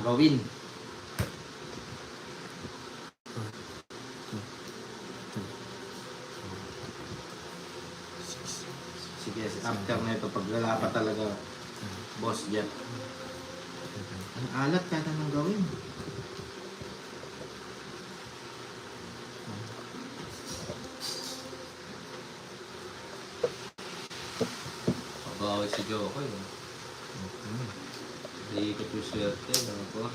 gawin. Sige, after na ito, pag wala pa talaga, boss dyan. Ang alat kaya nang gawin. Pagkaway si Joko yun. Hindi ko po swerte. Ano po?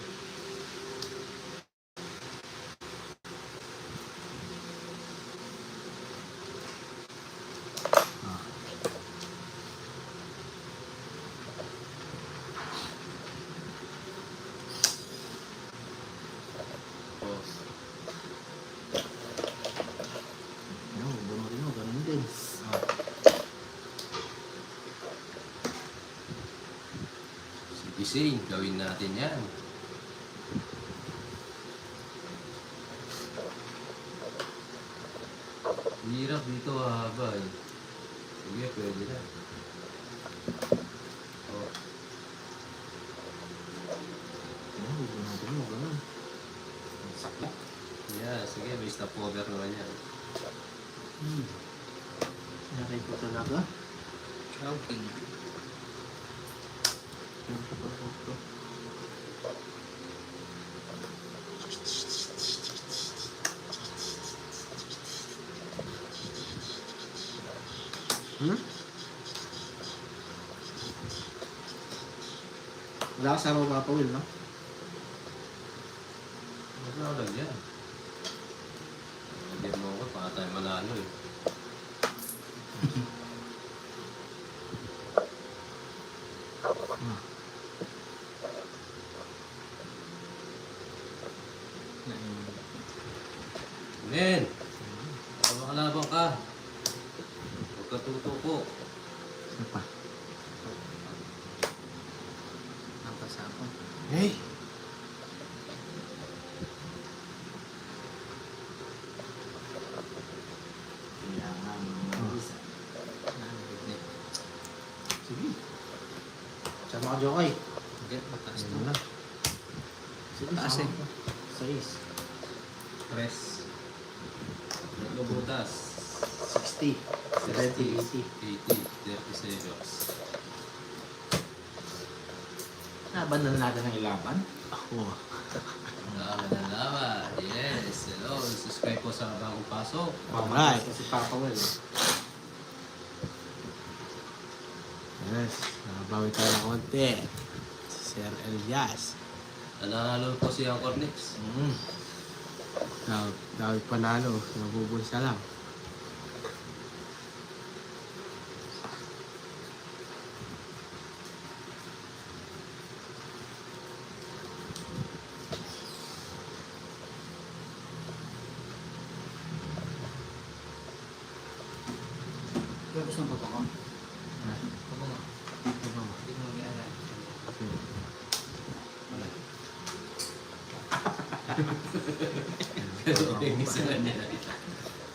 Ganun din. Gising, gawin natin yan. Hirap dito haba eh. Sige, pwede na. Oh. Ganun. Sakit. Yeah, sige, may stopover naman yan. Naray ko talaga. Choking. Wala ka sa mapapawil, no? Ano lang yan? Hindi mo ako, para tayo manalo eh. Men! Makalabang ka. Huwag ka tutuko. Ano pa? Ang pasapon. Hey! Kailangan mag-isa. Sige. Sama ka, Jokay. Sige, mataas Ayun na. na. Sige, Taas sama eh. ka. Sais. Press. Tatlo butas. 60. 70, 80. 80. 37. Laban na natin ang ilaban. Ako. Laban na laban. Yes. Hello. Subscribe po sa bagong pasok. Mamakas na si Papa Well. Yes. Nakabawi tayo ng konti. Si Sir Elias. Nanalo po si Uncle Nix. Dahil panalo. Nabubulsa lang. Kaya gusto mo ba ko?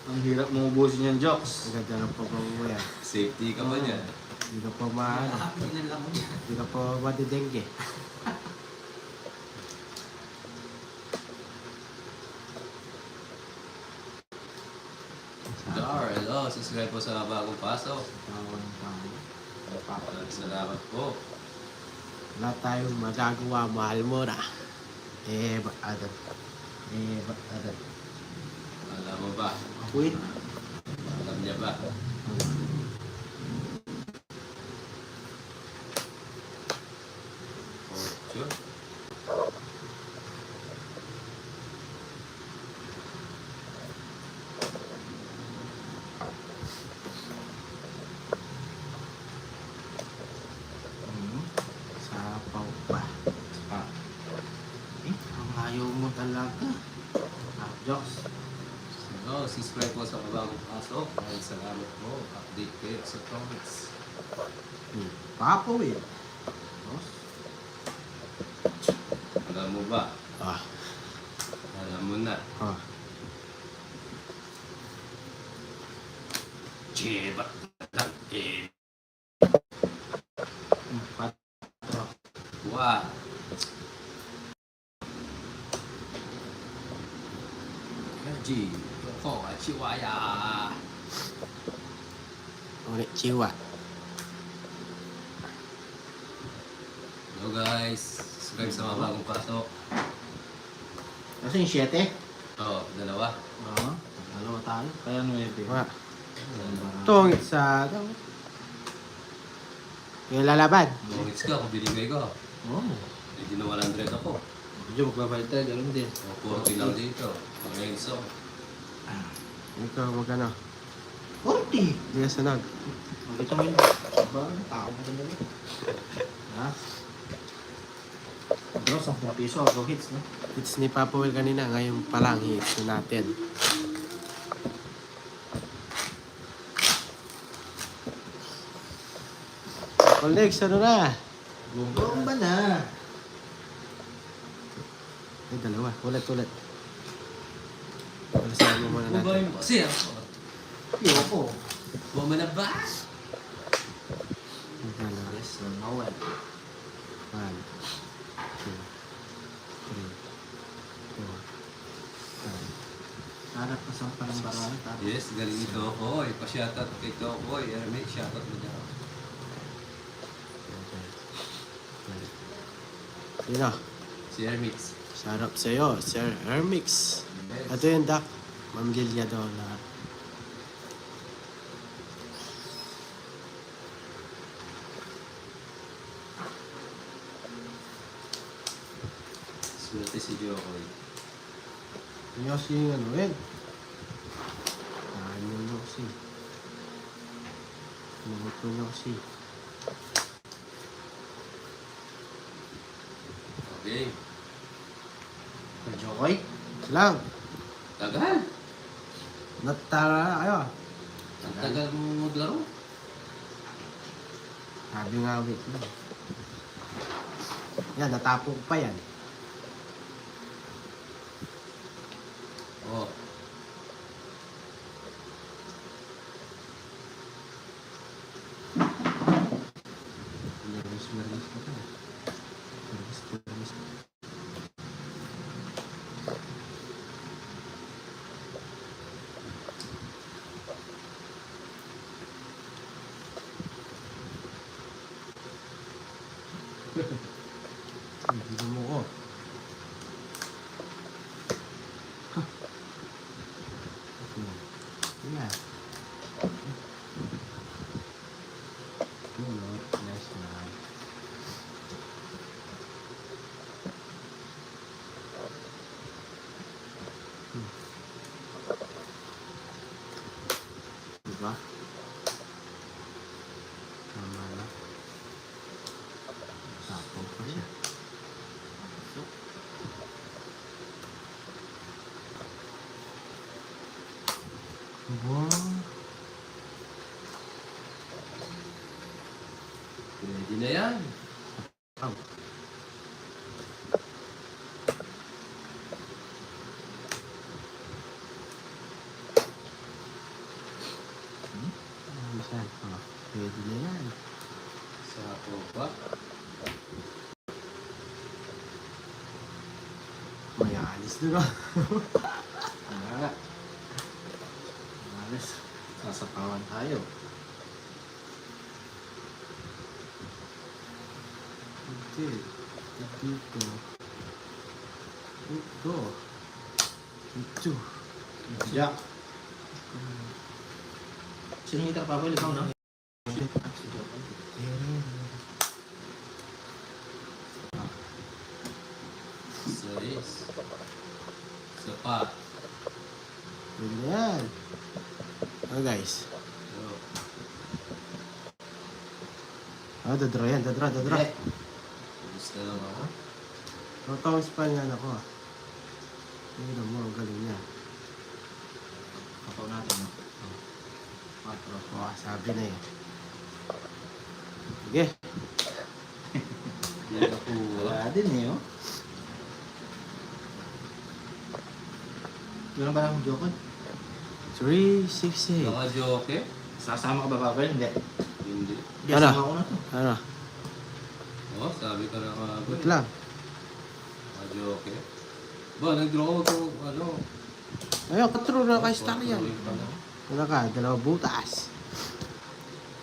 Ang hirap mo ubusin yung jokes. Ang ganda ng pagkakuya. Safety ka ba niya? Hindi ka pa maano. Hindi ka pa madidengge. Dar, hello. Subscribe po sa bagong pasok. Salamat po. Wala tayong magagawa. Mahal mo na. Ba't adat? Ba't adat? Alam mo ba? Wait. Alam niya ba? Sure. Sapaw pa. Ang ayaw mo talaga. Jokes. Hello, subscribe po sa bagong pasok. Maraming salamat po. Update kayo sa comments. Papa Will. Alam mo ba? Ah. Alam mo na. Ah. Cheba. Pat. Wow. G. Chihuahua. Ulit, chiwa. Hello guys. Subscribe sa mga bagong pasok. Kasi yung 7. Oo, dalawa. Oo. Dalawa tayo. Kaya 9. Wa. Itong isa. Yung lalaban. Bongits ka kung binigay ko. Oo. Hindi na 100 ako. Medyo magbabayad tayo. Ganun din. O, 40 lang dito. Ngayon so. Ikaw, magkano? 40. Hindi ka sunod. Makita mo yun. Ba? Tao mo ganun. Ha? Bro, 10 piso ako hits, no? Hits ni Papa Will kanina. Ngayon pa lang hits na natin. Colleagues, ano na? Bomba na. Ay, dalawa. Ulit. Palasahan mo muna natin. Bubayin mo kasi ako. Yoko. Bumba na ba? Magkano? Yes, no one. 1, 2, 3, 4, 5. Hanap na sa parang barang. Yes, galing ito ako. Pa-shoutout kay Tokoy. Ermic, shoutout mo dyan. Sino? Si Ermix. Sarap sa'yo, Sir Hermix. Ito yung Doc. Ma'am Lilia daw lahat. Swerte si Jokoy. Yung kasi yung ano yun. Ano kasi. Nabuto na kasi. Okay. Jokoy? Lang. Tagal. Natara na kayo. Ang tagal mo maglaro. Sabi nga wait lang. Yan, natapong pa yan. Oo. Nervous ka pa. Nervous. Hindi mo ko. Yeah. Nice man. Diba? Tama na. Tapong pa siya. Wow. Pwede na yan. Oh. Saan? Oh, pwede na yan. Sa pa. May alis doon ah. Wala. Alas. Sasapawan tayo. Hindi. Dito. Ito. Ito. Jack. Sino yung tarapapal? Ikaw na? Saris. Sa pa. Pwede na yan. Oh guys. Dadraw yan. Dadraw. Gusto lang ako. Totong span yan ako ah. Tingnan mo, ang galing niya. Kapaw natin, no? 4. Oh, sabi na eh. Sige. Yan ako. Wala din eh, oh. Yun ang parang joke. 368. Naka-joke? Sasama ka ba, Pavel? Hindi. Hindi. Yes, Ano? sama ko na to. Ano? Oo, sabi ka na nga. Wait lang. Naka-joke. Ba, nag-draw ko ano. Ayun, katro na ka-star yan. Tuloy pa lang. Wala ka, dalawang butas.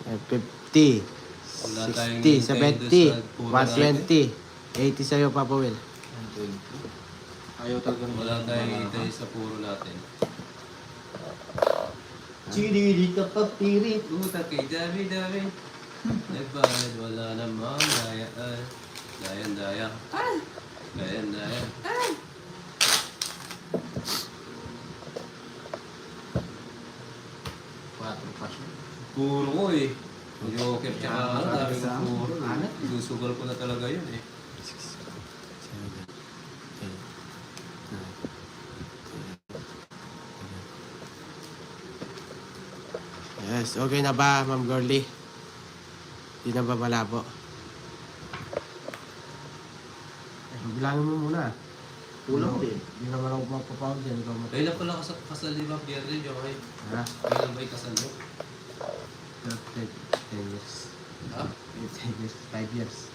50, Wala tayong 60, hintay doon 70, sa puro 120. 80 sa'yo, Papa Will. 20. Ayaw talaga ng Wala tayong hintay sa puro natin. Chiriri ka papirit. Utak kay dami-dami. Nagbayad, wala namang dayaan. Dayan-daya. Dayan-daya. 4 pa siya. Puro ko eh. Joker tsaka ano, dami Sa- kong puro. Anak. Susugal ko na talaga yun eh. 6, 7, 8, 9, 10. Yes, okay na ba, Ma'am Girlie? Hindi na ba malabo? Bilangin mo muna. Kulang din. Hindi naman ako magpapawag dyan. Ikaw mo. Kailan pala kasal di ba, Pierre? Okay. Ha? Kailan ba ikasal mo? 10 years. Ha? 10 years. 5 years.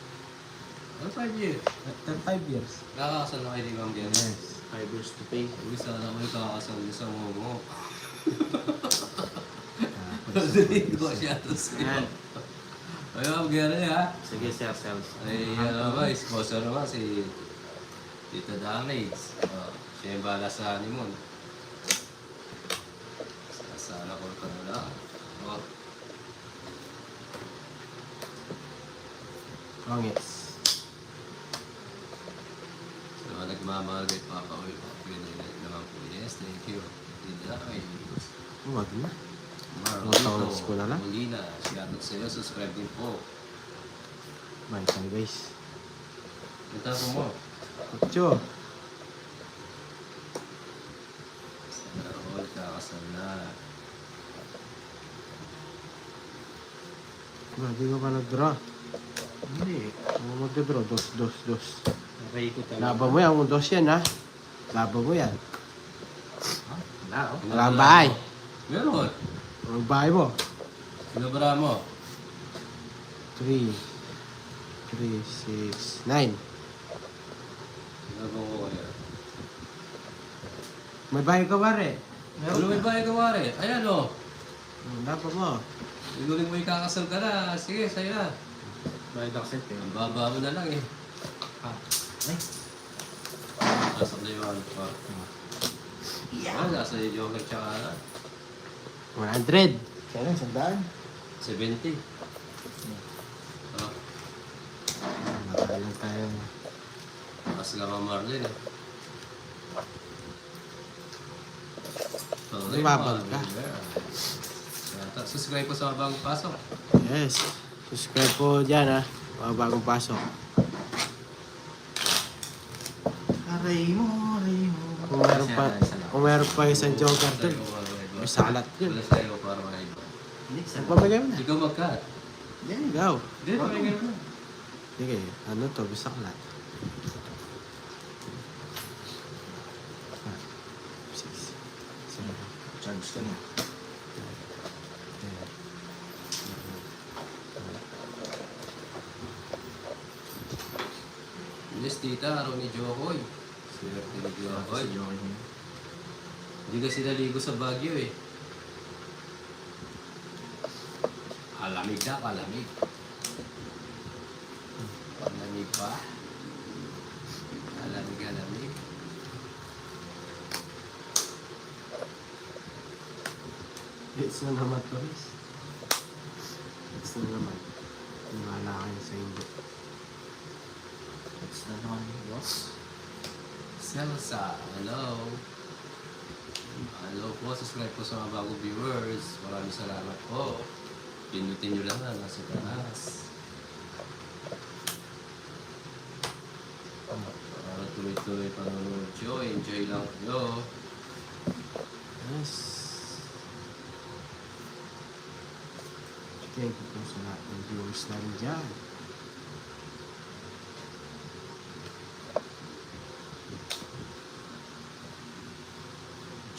Ano 5 years? 5 years. Nakakasal na kayo di ba, Pierre? Yes. 5 years to pay. Uy, sana ko ikakasal niyo sa momo. Tapos, Hindi ko siya to sa'yo. Ayun, Pierre ha? Sige, sir, sales. Ay, ano ba, sponsor naman si Tita Damage. Siya yung bala sa honeymoon. Sana ko ka na lang. Kongits. So, nagmamahal kay Papa Uy. Pinilike naman po. Yes, thank you. Tita Damage. Huwag na. Marlito. Tawag ko na lang. Molina. Shoutout sa'yo. Subscribe din po. Bye tayo guys. Ito po mo. Ocho. Sana all kakasal na. Hindi ko pa nag-draw. Hindi. Ano mag-draw? Dos. Aray ko talaga. Laban mo yan. Kung dos yan ha. Laban mo yan. Wala, oh. Wala ang bahay. Meron. Ang bahay mo. Sinabara mo. 3, 6, 9. Sinabang ko kaya. May bahay ka pare. Ano may bahay ka wari? Ayan o. Laban mo. Iguling mo ikakasal ka na. Sige, sa'yo na. Bayad accept eh. Ang baba mo na lang eh. Ah. Ay. Nasa na yung ano pa. Ah, nasa yung joker tsaka na. 100. Kaya lang, 100. 70. Ah, Makalang tayo. mas ka Marlin eh. May babag ka. Subscribe po sa bagong pasok. Yes. Subscribe po dyan ha. Mga bagong pasok. Aray mo. Kung meron pa isang joker dun. May salat yun. Wala sa'yo para maiba. Hindi, sa Pamigay mo na. Ikaw mag-cut. Ikaw. Hindi, pamigay mo na. Sige. Ano to? Bisaklat. 6, 7, charge ka na. 10. Yes, tita, araw ni Jokoy. Swerte ni Jokoy. Sa joke niya. Hindi kasi naligo sa Baguio eh. Alamig na, alamig. Alamig pa. Alamig. It's na naman to guys. It's na naman. Wala kayo sa hindi. That's na naman, boss. Selsa, hello. Hello po, subscribe po sa mga bagong viewers. Maraming salamat po. Pinutin nyo lang na nasa taas. Para tuloy-tuloy panonood nyo. Enjoy lang nyo. Yes. Thank you po sa lahat ng viewers namin dyan.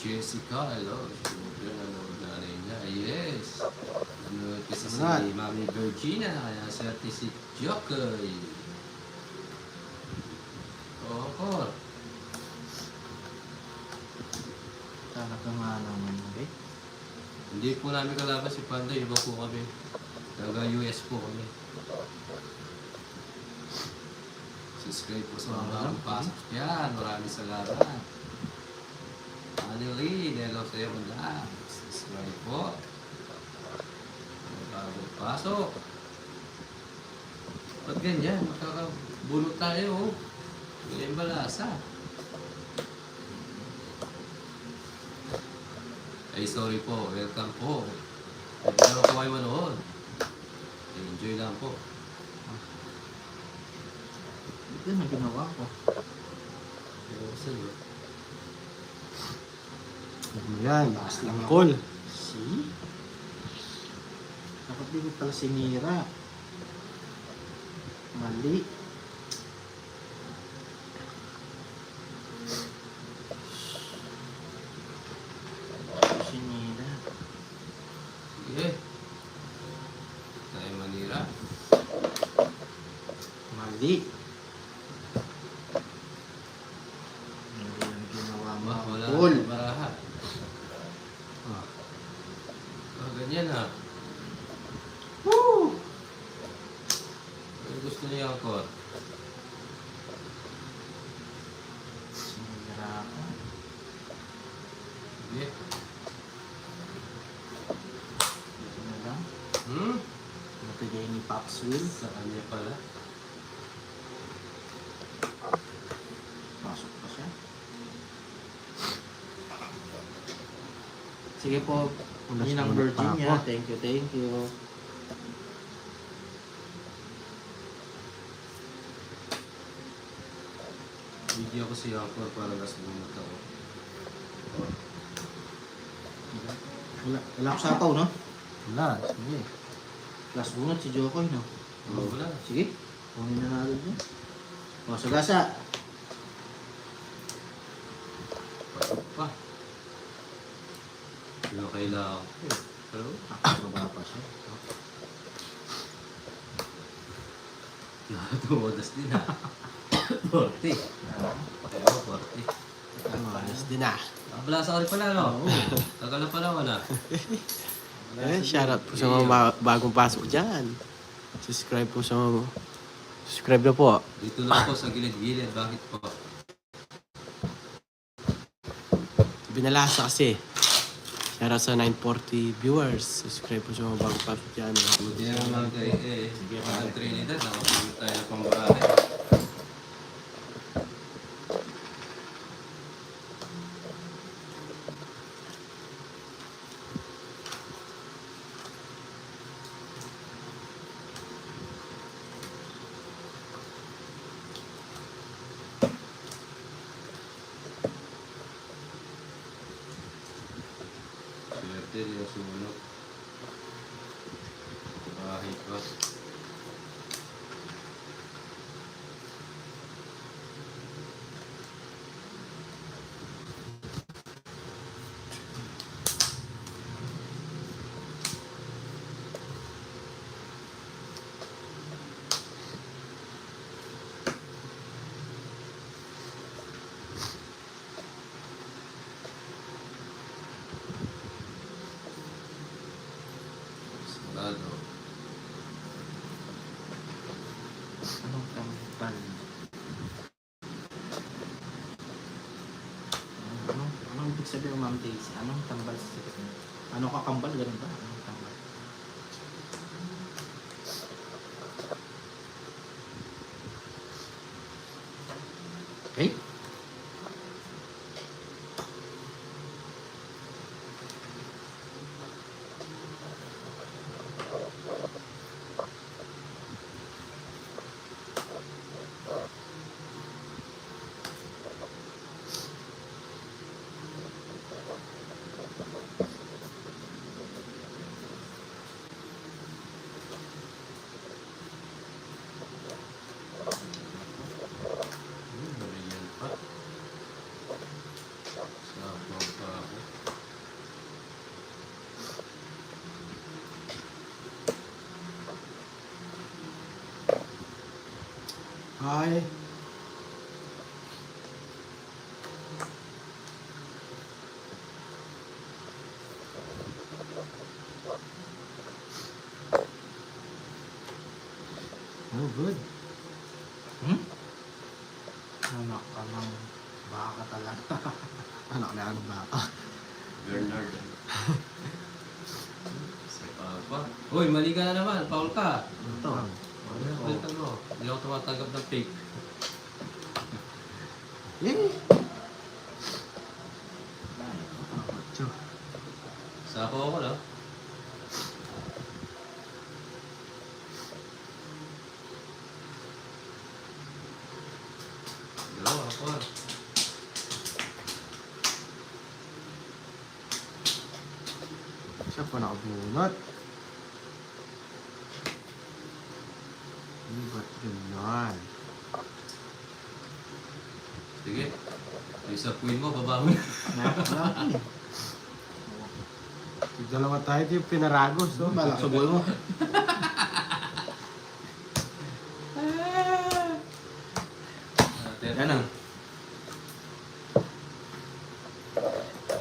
Jessica, hello. Siyempre, nanonood na rin niya. Yes. Nanonood kasi si Alright. Mami Virginia. Kaya swerte si Jokoy. Oo. naman. Okay? Hindi po namin kalaban si Panda, iba po kami. Taga US po kami. Subscribe po sa mga bagong pasok. Yan, maraming salamat. Annalyn, hello sa iyo muna. Subscribe po. Mga bagong pasok. Ba't ganyan? Makakabulot tayo. Oh. Wala yung balasa. Ay, sorry po. Welcome po. Hindi naman po kayo manood. Enjoy lang po. Ito na ginawa ko. Pero sa'yo. Ano mo yan? Taas lang ako. Cool. See? Dapat di ko pala sinira. Mali. Sinira. Sige. Tayo manira. Mali. Mali ang ginawa mo. Wala Cool. na baraha. Ah. Ganyan ha. Woo! Ano gusto niya ako? Sinira ka. Sige. Ito na lang. Nabigay ni Pops Will. Sa kanya pala. Pasok pa siya. Sige po, Ulas yun ang na ulit pa Virginia. ako. Thank you, thank you. Video ko si Angkor para last minute ako. Wala ko sapaw, no? Wala. Sige. Last bunot si Jokoy, no? Wala. Sige, kunin na natin dyan. O, sagasa. Pasok pa. Wala kailangan. Pero, Nakakababa pa siya. nakatumodas din ha. 40. Pero 40. Ano, ayos din ah. Nakabalasa ka rin pala, no? Tagal na pala, wala. Shoutout po sa mga bagong pasok dyan. Subscribe po sa mga... Subscribe na po. Dito lang po sa gilid-gilid. Bakit po? Binalasa kasi. Shoutout sa 940 viewers. Subscribe po sa mga bagong pasok dyan. Buti na naman kayo eh. Sige, Parang Trinidad, nakapagod tayo ng pambahay. Swerte din ang sumunod. Kahit pa. Sarado. Anong tambal? Anong ibig sabihin, Ma'am Daisy? Anong tambal sa sabihin? Ano kakambal? Ganun ba? Anong tambal? Okay? Nariyan pa. Sabaw pa ako. Hi. good. Anak ka ng baka talaga. Anak na ano ba? Bernard. Sa pa. Uy, mali ka na naman. Paul ka. Ito. Palitan mo. Hindi ako tumatanggap ng fake. Yay! Ocho. Sako ako na. Dalawa ako ah. Siya pa nakabunot. Ba't ganyan? Sige. Isapuin mo, baba mo. Laki. Dalawa tayo ito yung pinaragos. No? Balak sa buhay mo. Yan ang.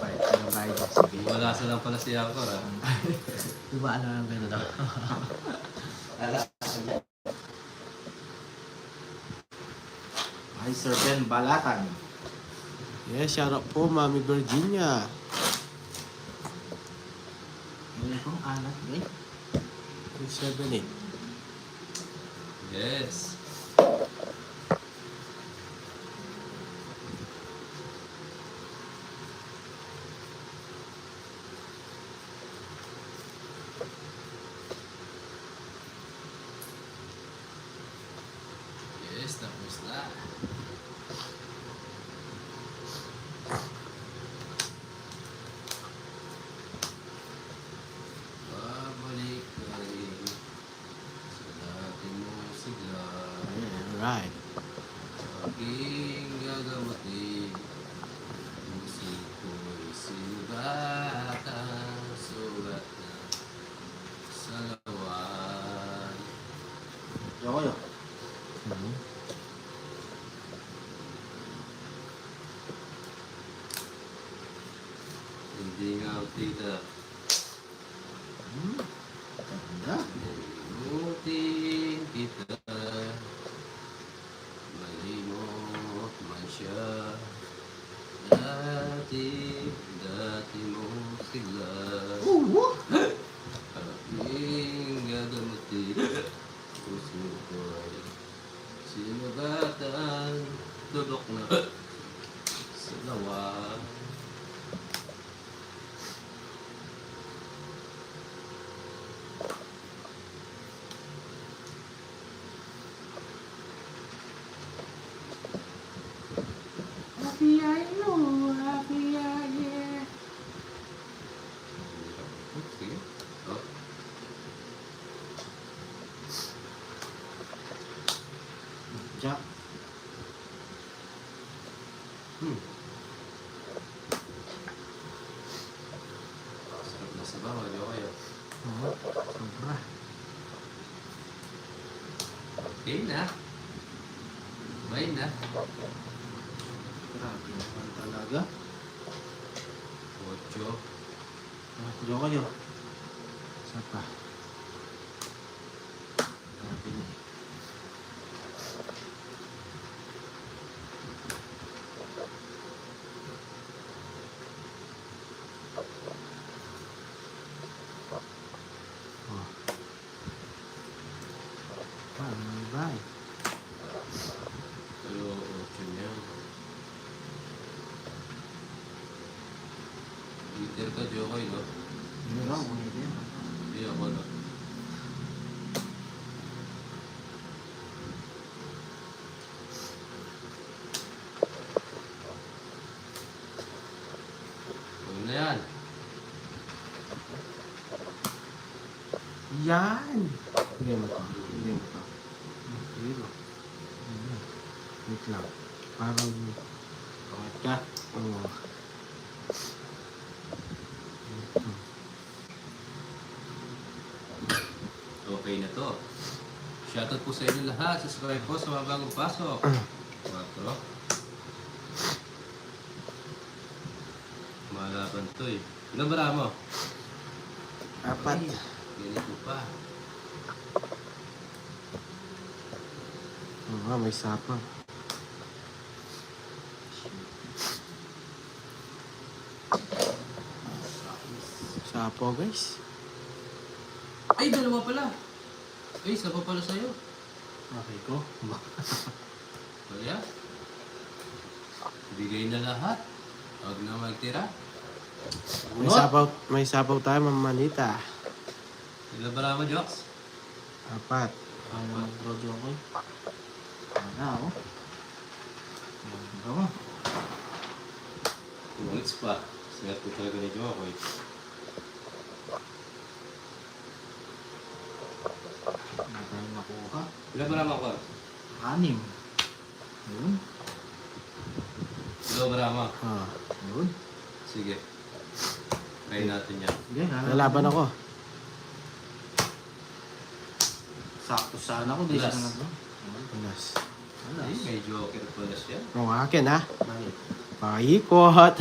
Bait ka ng bayad. Sige. Wala sa lang pala si Angkor ah. Di ba alam ang gano'n daw? Ay, Sir Ben Balatan. Yes, shout out po, Mami Virginia. Wala kong anak, guys. 7-8. Yes. Yes, tapos na. Babalik na rin sa dating mong sigla. Alright. Aking gagamutin. Puso ko'y sinugatan. Sugat na sa lawan. Yoko yun. Hindi nga tita. Ganda. Limutin kita. Malimot man siya. Dati mong sigla. Aking gagamutin. Puso ko'y sinugatan. Dudok na sa lawa. Happy I know, happy I yeah. Sige. Oh. Jack. Sarap na sabaw. Ayaw kayo. Oo, sobra. Okay na. May na. Grabe naman talaga. 8. Yoko yun. Isa pa. Grabe na. Oh. Paano ba? Pero 8 niya. Liter ka, Jokoy, no? Hindi raw, hindi. Hindi ako, no? Huwag na yan. Yan! Hindi mo to. Hindi mo to. Zero. Wait lang. Parang, Pangat ka. oh. Okay na to. Shoutout po sa inyo lahat. Subscribe po sa mga bagong pasok. 4. Malaban to eh. Ilan bara mo? 4. Ganito pa. Oo, may sapaw. Sapaw, guys. Ay, dalawa pala. Ay, isa pa pala sa'yo. Okay ko. Kaya, bigay na lahat. Huwag na magtira. May sapaw tayo, mamanita. Ilan ba naman, Joks? 4. Ano mag-rodyo ko? Ano ako? Ano? Umunits pa. Swerte talaga ni Jokoy. Ano tayo nakuha? Ilan ba naman ko? 6. Yun. Ilan ba naman? Ah. Yun. Sige. Try natin yan. Sige, Lalaban ako. Sakto sana ako. Di Last. siya na Alas. Ay, may Joker pala siya. O, akin ha. Bakit? Paikot.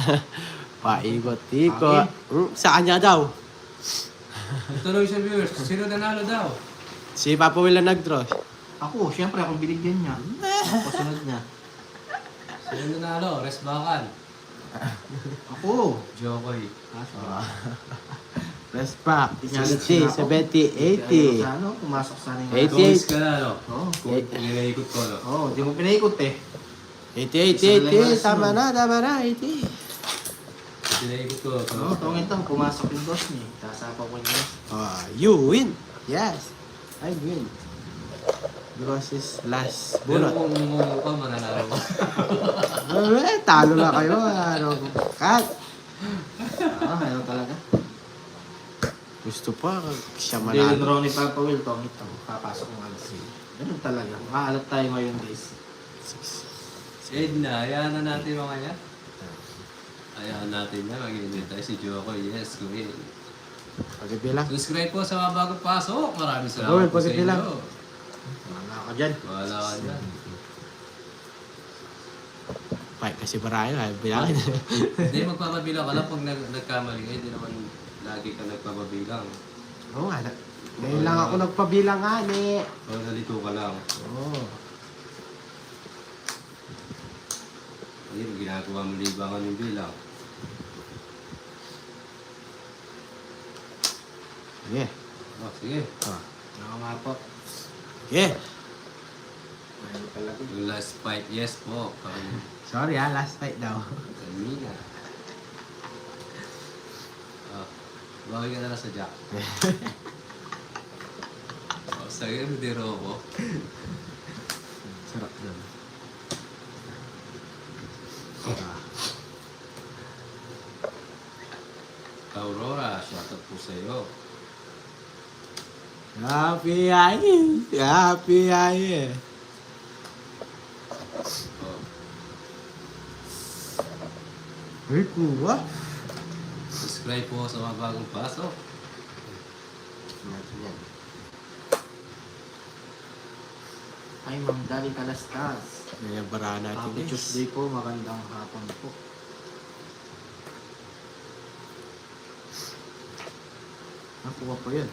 Paikot-ikot. Sa kanya daw. Tuloy sa viewers, sino nanalo daw? Si Papa Will na nag-draw. Ako, syempre akong binigyan niya. Ako sunod niya. Sino nanalo? Resbakan. Ako. Jokoy. Press back. Pinyalit 60, siya ako. 70, 80. Sa ano, pumasok sana yung... 88. Gawis ka na, no? Oo. Kung ninaikot ko, no? Oo, di mo pinaikot eh. 88. Tama na. 80. Ninaikot ko. Oo, tungin to, pumasok yung boss niya. Kasapaw ko niya. You win. Yes. I win. Because it's last Pero bunot. kung umumu ka, mananalo ka. Talo na kayo. Ano, cut. Ano talaga? Gusto pa. Siya Hindi yung manalo. Ronnie Papa Will, tungin to. Papasok ng alas. Ganun talaga. Makaalat tayo ngayon guys. Edna, hayaan na natin mga yan. Hayaan natin na. Mag-iinit tayo si Jokoy. Yes, go in. Pagbibilang. Subscribe po sa mga bagong pasok. Maraming Gawin, salamat po sa pagbibilang. inyo. Wala ka dyan. Wala ka dyan. Fight kasi barayo. Bilangin. Hindi, magpapabilang ka lang pag nagkamali ka. Hindi naman lagi ka nagpapabilang. Oo nga. Ngayon lang ako nagpabilang nga, ni. Pag nalito ka lang. Oo. Ayun, ginagawa mo libangan yung bilang. Sige. Oh, sige. Ah. Oo nga po. Sige. Ano talaga? Yung last fight, yes po. Sorry last fight daw. Kanina. Oh, bawi ka na lang sa Jack. Oh, sa'yo, hindi robo. Sarap doon. Aurora, shoutout po sa'yo. Happy ay. Happy ay. Oh, Ay, kuha. subscribe po sa mga bagong pasok. Yan. Ay, Ma'am Dali Kalastas. May barahan natin Happy guys. Tuesday po. Magandang hapon po. Nakuha po yun.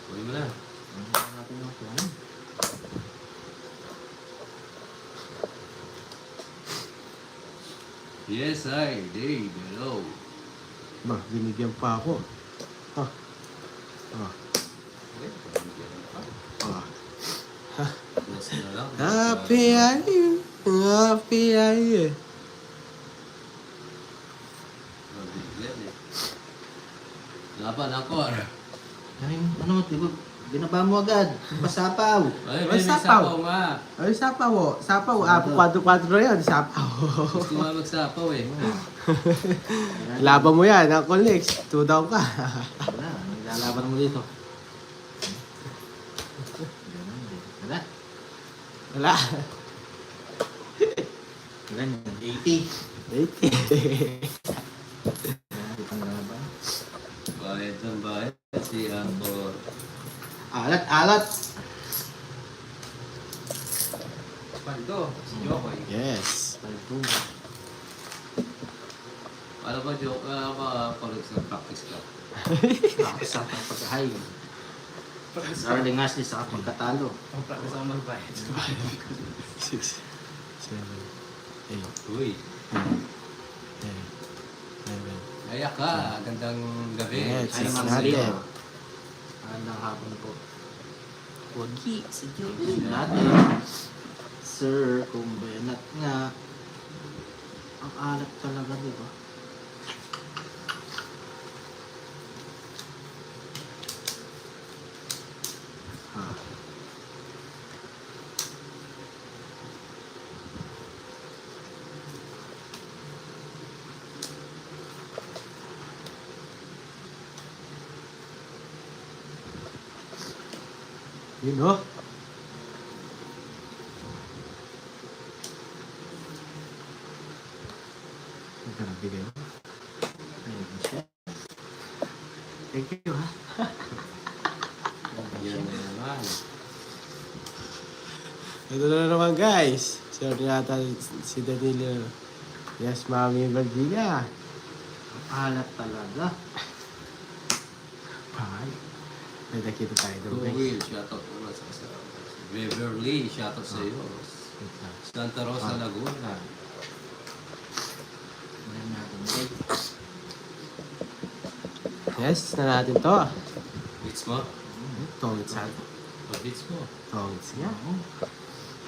Kunin mo na. Ano natin yung plan? Yes, I did. Hello. Ba, binigyan pa ako. Ah. Ah. Okay, pabigyan pa. Ah. Yes na lang. Happy ay. Happy ay. Mabigyan eh. Laban ako. Ay, ano, di ba? Binaba mo agad. Pasapaw. Ay, May may sapaw. sapaw nga. Ay, sapaw. Sapaw. Kwadro-kwadro yun. Sapaw. Gusto nga magsapaw eh. Laban mo yan. Ako, Lex. 2 down ka. Wala, nilalaban mo dito. Ganun din. Wala. Wala. Ganun. 80. 80. Hindi pang laban. Bayad ng bayad. Si Angkor. Alat, alat. Paldo. Si Jokoy. Yes. Paldo. Ano ba Jokoy? Ano ba college ng practice ka? Nakasap ang pagkahay. Darling Ashley sa pagkatalo. 6, 7, 8, Uy, 10, 11. ayak ka. Gandang gabi. Yeah, Ay, Six Ma'am natin. Leo. Magandang hapon po. Wagi, si Natin. Sir, kung benat nga. Ang alat talaga, di ba? Ha. Yun, oh. Ang ka nagbigay mo. Ayun siya. Thank you, ha. Yan na naman. Ito na naman, guys. Sorry yata si Danilo. Yes, Mami Valdina. Ang alat talaga. Bye. May nakita tayo doon, guys. Will, shoutout mo sa kasama. Beverly, shoutout sa iyo. Wait lang. Santa Rosa, Laguna. Ayan natin, guys. Yes, na natin to. Beats mo? Tongits ha. Beats mo. Tongits nga.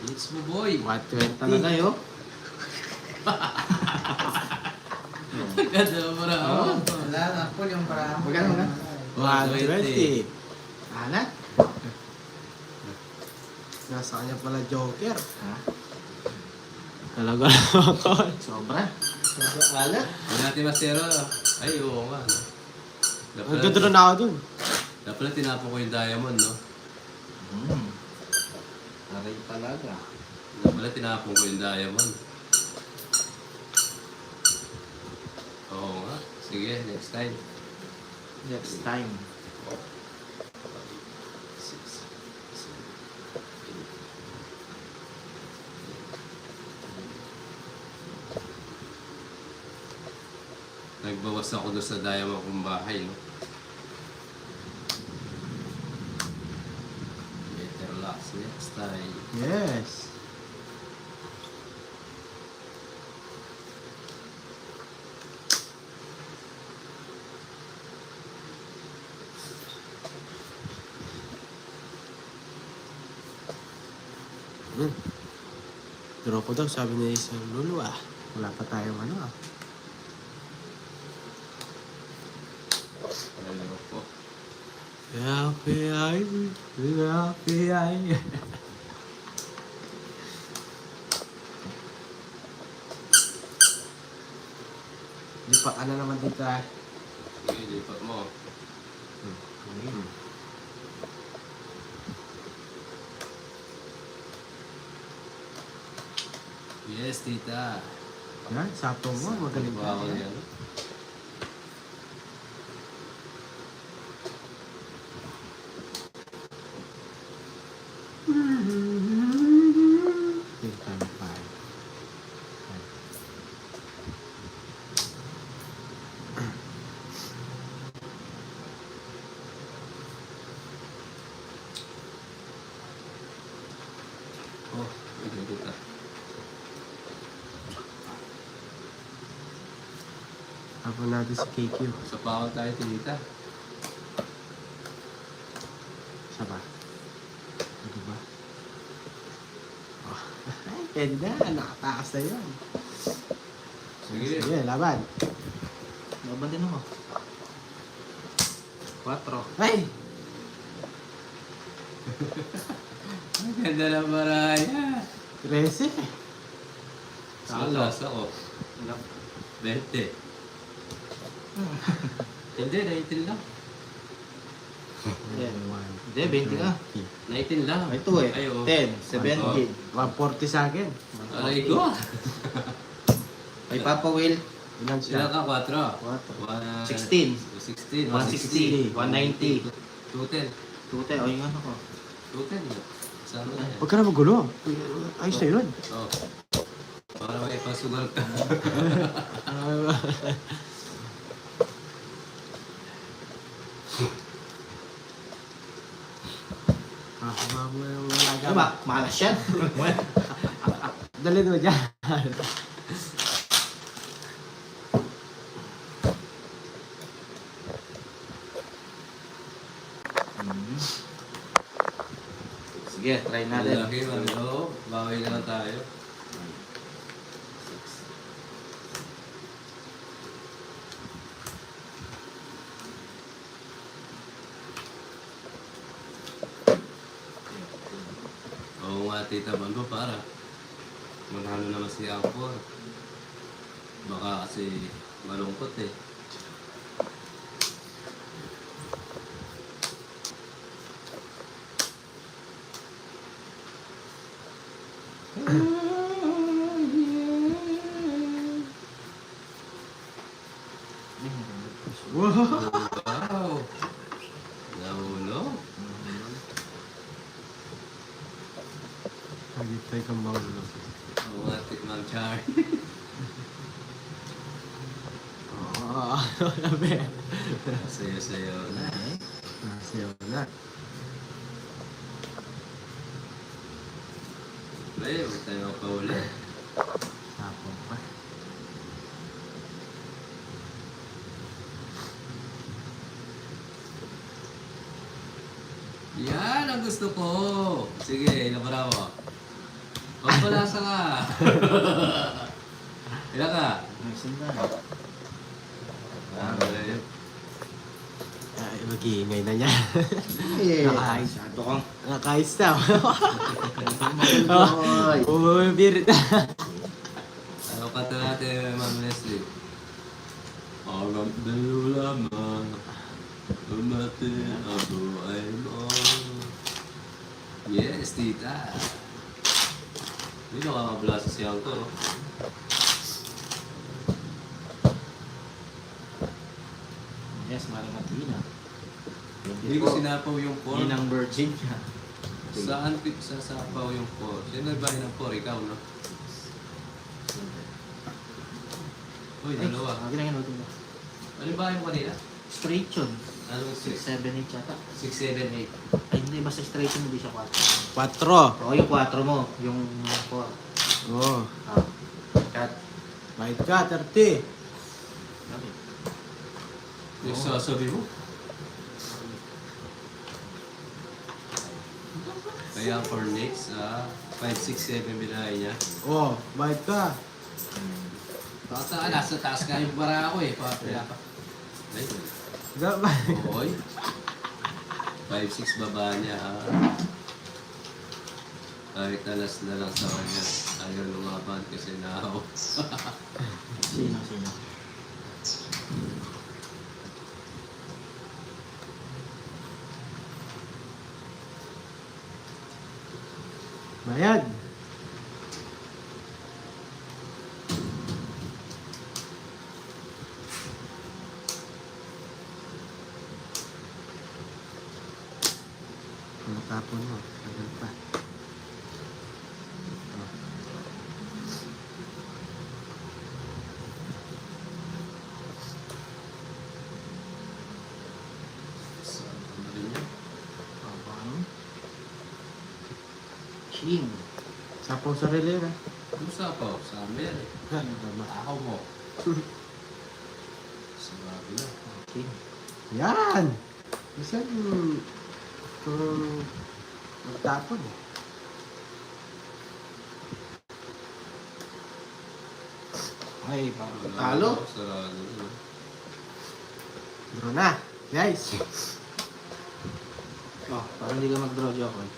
Beats mo, boy. 120. Talaga yun. Ganda mo na. Oo. Wala na po yung parang. Magkano, magkano? 120. Alat? Nasa kanya pala Joker. Ha? Talaga naman ko. Sobra. Sobra alat. Hindi natin masero. Ay, oo nga. No? Nagdodro na ako dun. Dapat tinapon ko yung diamond, no? Aray talaga. Dapat tinapon ko yung diamond. Oo nga. Sige, next time. Next time. Nagbawas ako doon sa diamond kong bahay, no? Better luck next time. Yes. Draw ko daw, sabi ni isang lulu ah. Wala pa tayong ano ah. Ano po? Happy eye, happy eye. Di pa, ano naman dito ah. Sige, lipat mo. Yes, tita. Yan, sapong mo, magaling Ba ako ka. yan? Think time five. Oh, ito tita. Tapos natin si KQ. Sa pakot tayo, tita. Isa ba? Pwede ba? Oh. Ay, pwede na. Nakatakas na yun. Sige. Sige, laban. Laban din ako. 4. Ay! Ang ganda ng maraya. 13. Salas ako. 20. Hindi, 19 lang. Hindi, 20 ka. 19 lang. Ito eh. Ay, oo. 10, 17. 140 sa akin. Aray ko. May Papa Will. Ilan Sila siya? ka, 4. 16. 16. 160. 190. 210. 210. O, yung ano ko. 210. Saan na yan? Huwag ka na magulo. Ayos na yun. Oo. Para may pasugal ka. mo yung laga. Ano ba? Malas yan. Dalhin mo dyan. Mhm. Sige, try natin. Malaki, ano? Bawi na lang tayo. Oo nga, tita Bambo, para. Manalo naman si Angkor. Baka kasi malungkot eh. Wow! Wow! Nahulog. Nagitay kang mahulog. Oo nga, tikmang char. Oo, labi. Sayo-sayo na. Nasiyaw na. Pre, huwag tayo makauli. Sapong pa. Yan ang gusto ko. Sige, ilabara mo. Pagpalasa ka. Ilan ka? Nice na. Okay. Ay, mag-iingay na niya. Eh, Nakahayos. masyado kang Nakahayos na. Boy. Bumibir na. Ano kanta natin, Ma'am Leslie? Aram dayo lamang, umatin ang buhay mo. Yes, tita. Hindi nakakablasa si Angkor, no? Yes, Marimatina. Hindi ko sinapaw yung pork. Yun ang virgin niya. Saan sasapaw yung pork? Sino nagbahay ng pork? Ikaw, no? Uy, dalawa. Ginagin mo ito. Ano yung bahay mo kanina? Straight yun. Anong 6, 7, 8 yata. 6, 7, 8? Ay, hindi. Basta straight yun, hindi siya 4. 4. Oo, yung 4 mo. Yung 4. Oo. Ah. Cut. Bait ka, 30. Okay. Yung sasabi mo? Kaya for next, 5, 6, 7 binahay niya. Oo, bait ka. Baka nasa taas ka yung bara ako eh. Kaya pa. Ay, oy. 5, 6 baba niya ha. Kahit alas na lang sa kanya. Ayaw lumaban kasi naaw. Sino? Bayad. Ano tapon mo? Tagal pa. Oh. Ano rin niya? Paano? Ching. Sapong sa relera. Kumusta po? Summer eh. Ako mo. Sababi na. Ching. Yan! Bisan magtapon eh. Ay, talo. Sarado na. Draw na, guys. Oh, parang hindi ka mag-draw, Jokoy.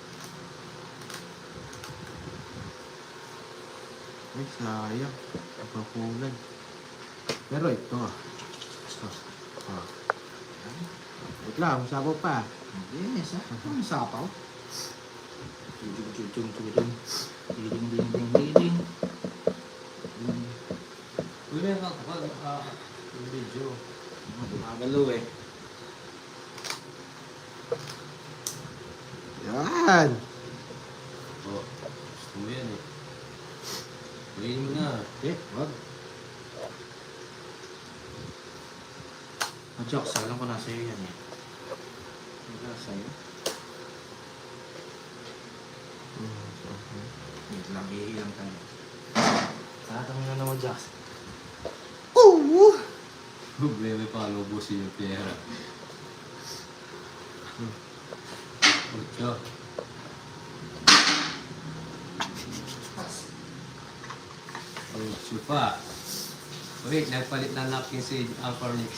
Ay, sayang. Napakulan. Pero ito. Ito. Oh. Wait lang, masabaw pa. Yes, ha? Ang sapaw. Tuding. Ding. Uy, meron ka yung video. Gumagalo eh. Yan! Oh, gusto mo yan eh. Pagin mo na. Wag. Jokes, alam ko na sa'yo yan eh. Wala sa'yo. Wait lang, iilang tayo. Tatang na naman, Jax. Problema pa lubusin yung pera. Ocho. Ocho pa. Wait, nagpalit na napkin si Alpha Mix.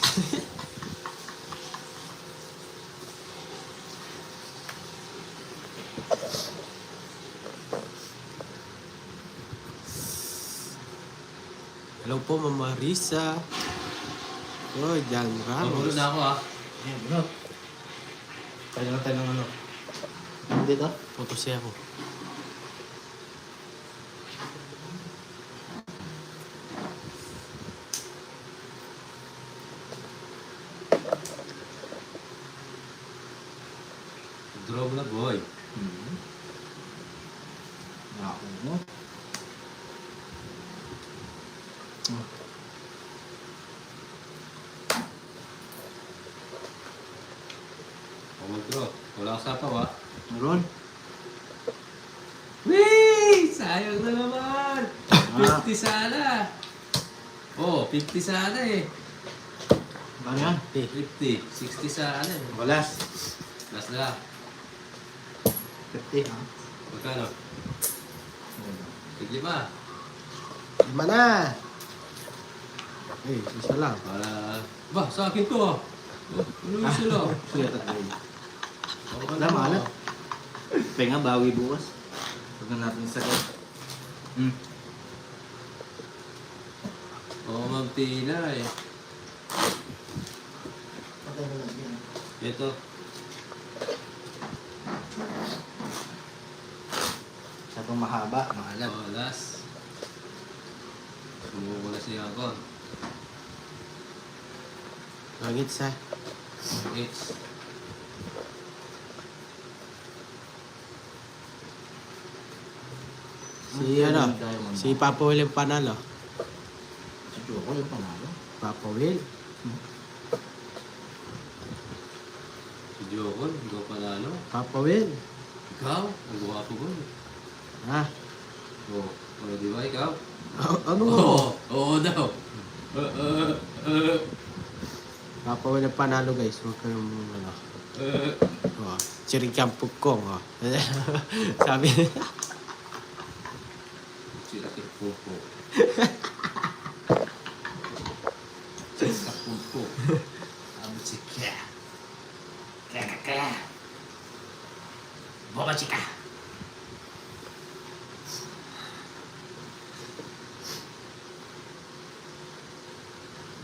Hello po, Mama Risa. Oh, Jan Magulo Ramos. na ako ah. Ayan, bunot. Kaya lang tayo ng ano. Ano dito? Photo siya ako. Draw mo na boy. Ako mo. O mag-draw. Wala ka sapaw ah. Meron? Wee! Sayang na naman! Ah. 50 sana! Oh, 50 sana eh. Ano yan? 50. 60 sana eh. Walas. Last na. 50, ha? Magkano? Tig-5. Lima na! Eh, isa lang. Para... Ba, sa akin to ah. Oh, ano yung sila? Suya tatlo. Oh, Wala, maalat. Penga, bawi bukas. Huwag na natin sakit. Oo, Ma'am Tina eh. Ito. Sa itong mahaba, maalat. Oh, last. Sumuko na siya ako. Langit sa. It's... Si ano? Si Papa Will yung panalo. Si Choco yung panalo. Papa Will. Si Jokon, ikaw panalo. Papa Will. Ikaw, ang guwapo ko. Ha? Oh, di ba ikaw? Ano? Oo daw. Papa Will yung panalo guys. Huwag kayong ano. Oh, Chirikang Pukong. Oh. Sabi. Siraki pupo. Siraki pupo. Amo chika. Kaya. Boka chika.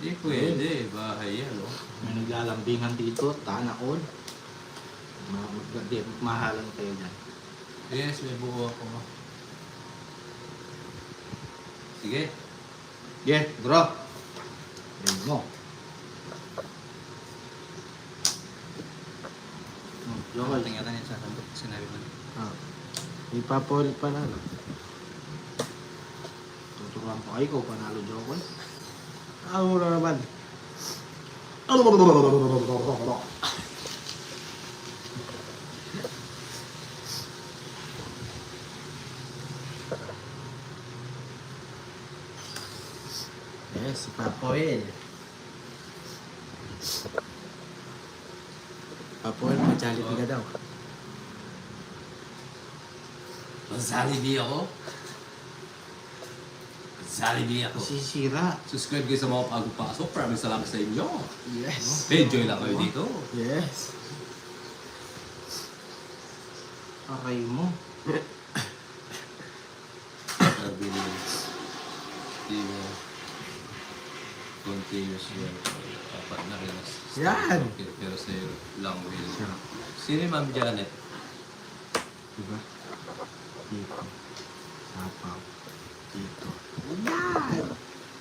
Di pwede. Bahay yan, no? May naglalambingan dito, tanakon. Mahalang tayo dyan. Yes, may buo ako. Sige. Yeah, draw. Yan mo. Jokoy. Tingnan niya sa sinabi mo. Ah. Si Papa Will yung panalo. Tuturuan ko kayo, ikaw panalo, Jokoy. Ano mo na naman? Yes, si Papa Will. Papa Will, majality ka daw. Jollibee ako. Jollibee ako. Sisira. Subscribe kayo sa mga bagong pasok. Maraming salamat sa inyo. Yes. Enjoy lang kayo dito. Yes. Aray mo. Sabi ni Steve, continuous yun. Apat na rin. Yan! Pero sa'yo lang will. Sino yung Ma'am Janet? Diba? Dito. Sapaw. Dito. Yan!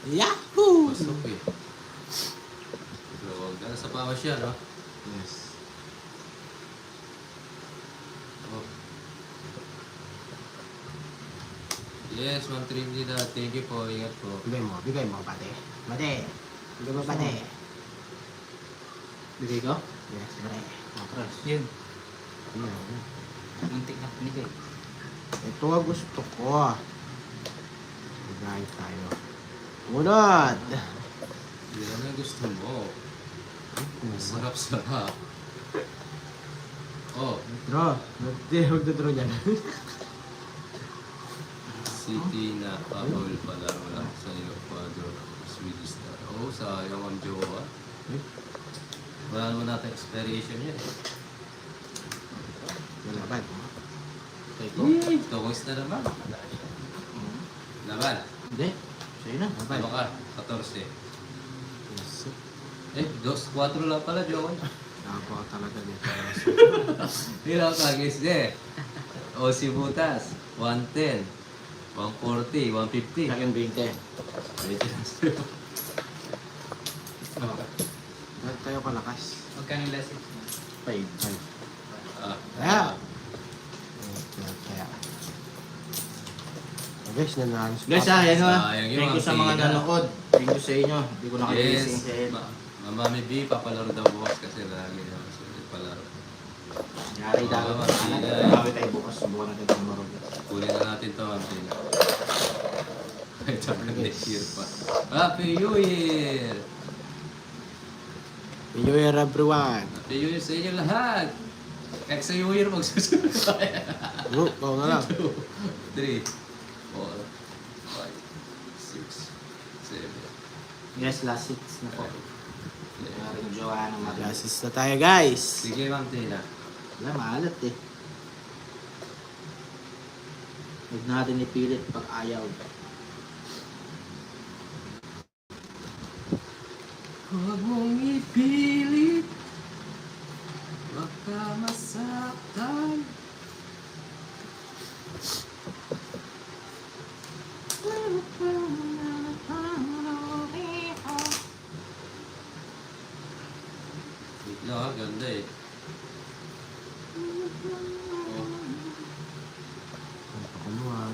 Yahoo! Pasok eh. Pero huwag na sa pawa siya, no? Yes. Oh. Yes, Ma'am Trinidad. Thank you po. Ingat po. Bigay mo, pate. Pate. Bigay mo, pate. Bigay ko? Yes, pare. Matras. Yun. Yan. Muntik na pinigay. Ito ang gusto ko. Magayos tayo. Unod! Yan ang gusto mo. Sarap-sarap. Oh, Draw. Huwag na draw niyan. City na Paul palaro lang sa iyo, Father, Swedish Star. Oh, sayang ang jowa. Wala naman natin expiration yan. Malaban. Kay ko? Yay! Tokos na naman. Laban. Hindi. Sa'yo na. Ano ka? 14. Yes. 2-4 lang pala, jowa. Nakakuha talaga dito. Hiraw ka, guys, O si Butas, 110, 140, 150. Sa akin 20. Dahil tayo kalakas. Magkano yung last 6 mo? 5. Kaya. Kaya. Guys, nanalo si Guys, Papa. yan o. Sayang yun, Thank you sa ang mga tira. nanood. Thank you sa inyo. Hindi ko nakagising Yes. sa inyo. Mami B, papalaro daw bukas kasi lagi na sulit palaro. Yari dalo. Oo, sige. Bawi tayo bukas. Subukan natin itong marunong. Kunin na natin to, Ma'am Tina. Ay, sabi next year pa. Happy New Year! New Year, everyone. Happy New Year sa inyo lahat! Kahit sa New Year magsusunod tayo. Oo na lang. 3, 4, 5, 6, 7, Yes, last 6 na po. Maring jowa ng mga Glasses na tayo, guys. Sige, Ma'am Tina. Wala, maalat eh. Huwag natin ipilit pag ayaw. Huwag mong ipilit, huwag ka masaktan. Wait lang ha, ganda eh. Oh, Ano ah.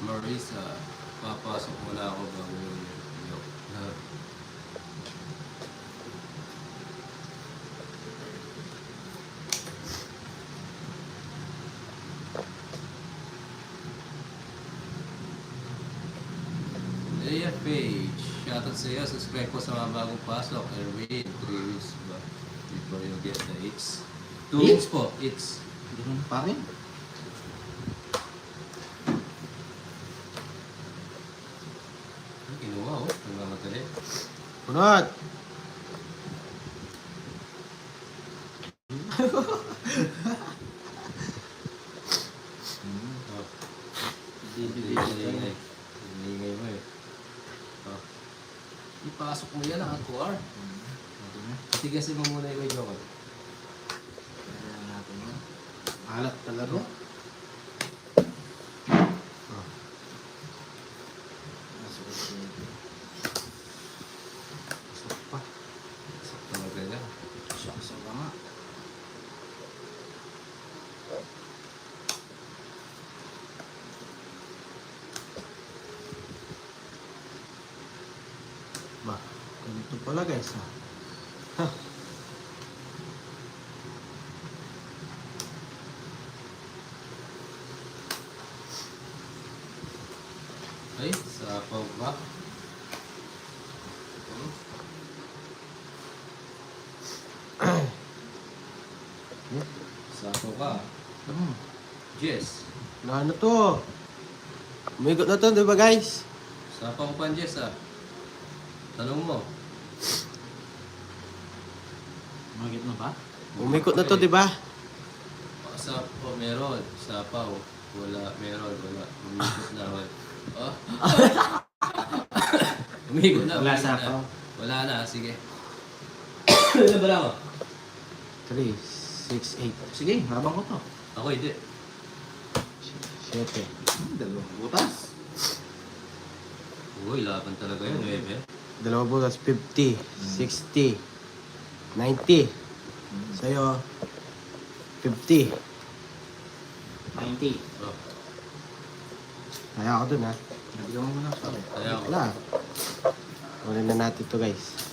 Marisa, papasok muna ako bago yung joke. Leia Page, shoutout sa iyo, subscribe po sa mga bagong pasok. Erwin, 3 weeks ba? Before you get the hits. 2 weeks po, hits. Ganun pa rin. Kinuha oh, nagmamadali. Unod! Oh. Bibigay Ingay. Ingay mo eh. Oh. Ipasok mo yan ang QR. Tigasin mo muna yung medyo ko. Kaya natin yun. Alat talaga. Pasok pa. Talaga yan. Siyang sa nga. Ba, ganito pala guys ha. Ay, sapaw ba? Sapaw ka. Jess. Ano to? Umigot na to, di ba guys? Sapaw pa Jess ah. Tanong mo. Magit na ba? Umikot na to, di ba? Sapaw, meron. Sapaw. Wala, meron. Wala. Umikot na. Wala. Oh. Umikot na. Wala umikot sapaw. na. Wala na, sige. Ano ba lang ako? 3, 6, 8, Sige, habang ko to. Ako hindi. 7. Dalawang butas. Uy, laban talaga yun, Webe. Dalawa butas, 50, 60, 90. Sa'yo, 50. 90. Oh. Kaya ako dun ha. Nabigyan mo na sa akin. Kaya ako. Wala. Wala na natin to guys.